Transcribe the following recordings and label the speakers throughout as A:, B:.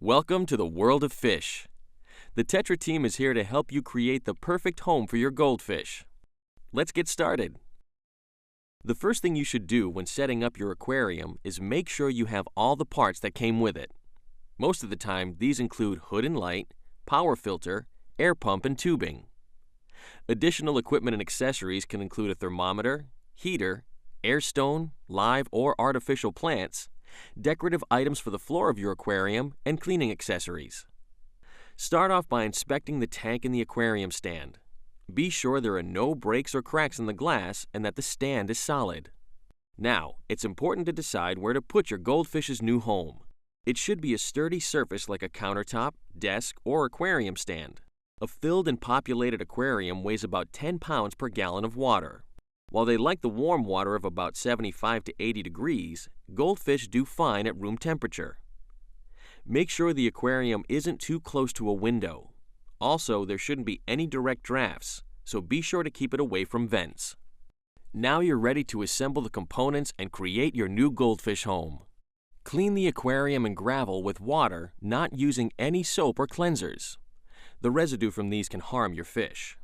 A: Welcome to the world of fish. The Tetra team is here to help you create the perfect home for your goldfish. Let's get started. The first thing you should do when setting up your aquarium is make sure you have all the parts that came with it. Most of the time, these include hood and light, power filter, air pump, and tubing. Additional equipment and accessories can include a thermometer, heater, air stone, live or artificial plants, decorative items for the floor of your aquarium, and cleaning accessories. Start off by inspecting the tank and the aquarium stand. Be sure there are no breaks or cracks in the glass and that the stand is solid. Now, it's important to decide where to put your goldfish's new home. It should be a sturdy surface like a countertop, desk, or aquarium stand. A filled and populated aquarium weighs about 10 pounds per gallon of water. While they like the warm water of about 75 to 80 degrees, goldfish do fine at room temperature. Make sure the aquarium isn't too close to a window. Also, there shouldn't be any direct drafts, so be sure to keep it away from vents. Now you're ready to assemble the components and create your new goldfish home. Clean the aquarium and gravel with water, not using any soap or cleansers. The residue from these can harm your fish.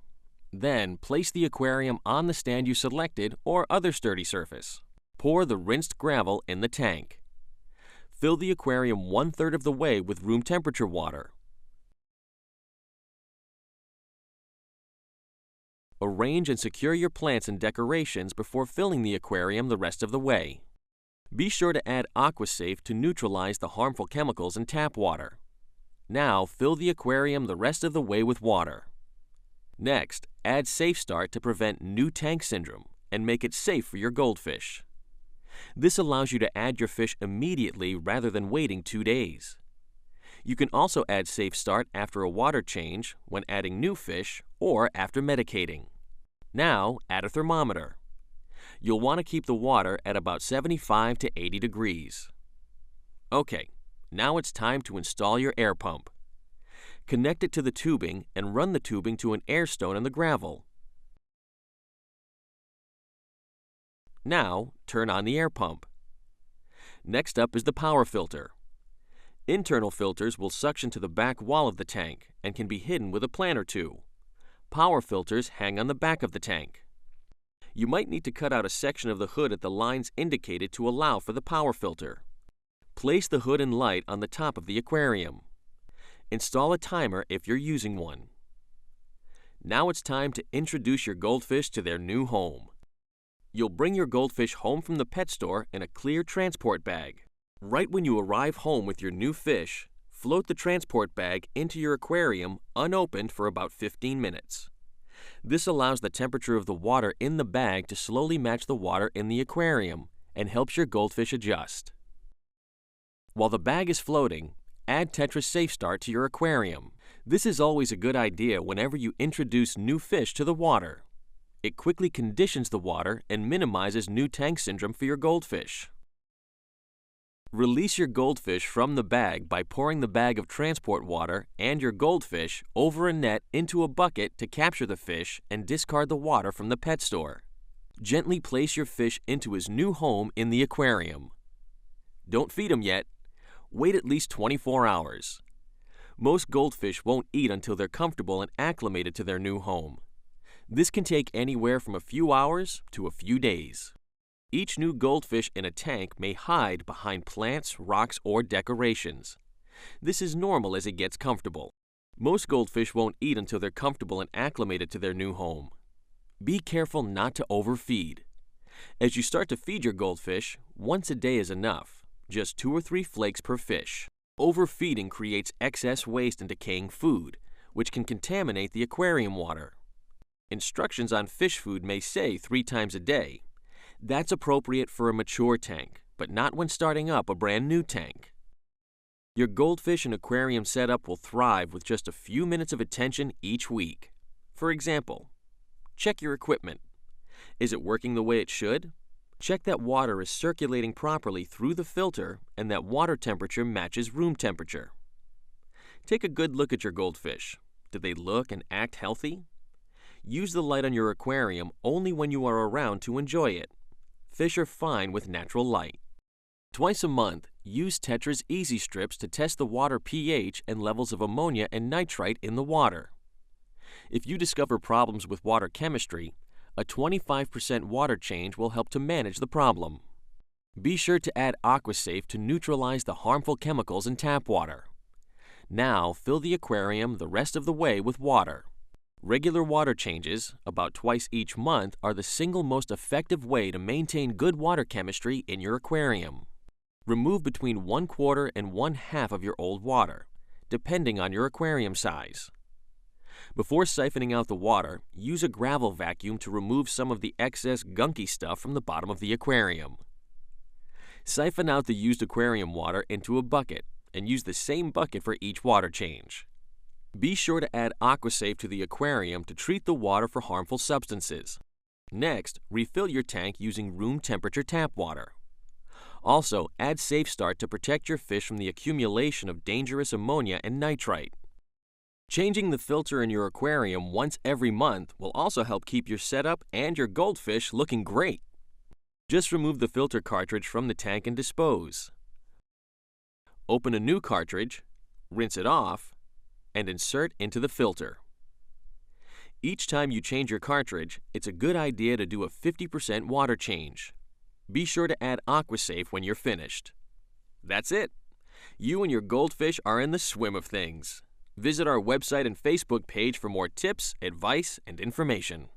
A: Then, place the aquarium on the stand you selected or other sturdy surface. Pour the rinsed gravel in the tank. Fill the aquarium 1/3 of the way with room temperature water. Arrange and secure your plants and decorations before filling the aquarium the rest of the way. Be sure to add AquaSafe to neutralize the harmful chemicals in tap water. Now, fill the aquarium the rest of the way with water. Next, add Safe Start to prevent new tank syndrome and make it safe for your goldfish. This allows you to add your fish immediately rather than waiting 2 days. You can also add Safe Start after a water change, when adding new fish, or after medicating. Now, add a thermometer. You'll want to keep the water at about 75 to 80 degrees. Okay, now it's time to install your air pump. Connect it to the tubing and run the tubing to an air stone in the gravel. Now, turn on the air pump. Next up is the power filter. Internal filters will suction to the back wall of the tank and can be hidden with a plant or two. Power filters hang on the back of the tank. You might need to cut out a section of the hood at the lines indicated to allow for the power filter. Place the hood and light on the top of the aquarium. Install a timer if you're using one. Now it's time to introduce your goldfish to their new home. You'll bring your goldfish home from the pet store in a clear transport bag. Right when you arrive home with your new fish, float the transport bag into your aquarium unopened for about 15 minutes. This allows the temperature of the water in the bag to slowly match the water in the aquarium and helps your goldfish adjust. While the bag is floating, add Tetra Safe Start to your aquarium. This is always a good idea whenever you introduce new fish to the water. It quickly conditions the water and minimizes new tank syndrome for your goldfish. Release your goldfish from the bag by pouring the bag of transport water and your goldfish over a net into a bucket to capture the fish and discard the water from the pet store. Gently place your fish into his new home in the aquarium. Don't feed him yet. Wait at least 24 hours. Most goldfish won't eat until they're comfortable and acclimated to their new home. This can take anywhere from a few hours to a few days. Each new goldfish in a tank may hide behind plants, rocks, or decorations. This is normal as it gets comfortable. Most goldfish won't eat until they're comfortable and acclimated to their new home. Be careful not to overfeed. As you start to feed your goldfish, once a day is enough. Just 2 or 3 flakes per fish. Overfeeding creates excess waste and decaying food, which can contaminate the aquarium water. Instructions on fish food may say 3 times a day. That's appropriate for a mature tank, but not when starting up a brand new tank. Your goldfish and aquarium setup will thrive with just a few minutes of attention each week. For example, check your equipment. Is it working the way it should? Check that water is circulating properly through the filter and that water temperature matches room temperature. Take a good look at your goldfish. Do they look and act healthy? Use the light on your aquarium only when you are around to enjoy it. Fish are fine with natural light. Twice a month, use Tetra's Easy Strips to test the water pH and levels of ammonia and nitrite in the water. If you discover problems with water chemistry, a 25% water change will help to manage the problem. Be sure to add AquaSafe to neutralize the harmful chemicals in tap water. Now, fill the aquarium the rest of the way with water. Regular water changes, about twice each month, are the single most effective way to maintain good water chemistry in your aquarium. Remove between 1/4 and 1/2 of your old water, depending on your aquarium size. Before siphoning out the water, use a gravel vacuum to remove some of the excess gunky stuff from the bottom of the aquarium. Siphon out the used aquarium water into a bucket and use the same bucket for each water change. Be sure to add AquaSafe to the aquarium to treat the water for harmful substances. Next, refill your tank using room temperature tap water. Also, add Safe Start to protect your fish from the accumulation of dangerous ammonia and nitrite. Changing the filter in your aquarium once every month will also help keep your setup and your goldfish looking great. Just remove the filter cartridge from the tank and dispose. Open a new cartridge, rinse it off, and insert into the filter. Each time you change your cartridge, it's a good idea to do a 50% water change. Be sure to add AquaSafe when you're finished. That's it! You and your goldfish are in the swim of things. Visit our website and Facebook page for more tips, advice, and information.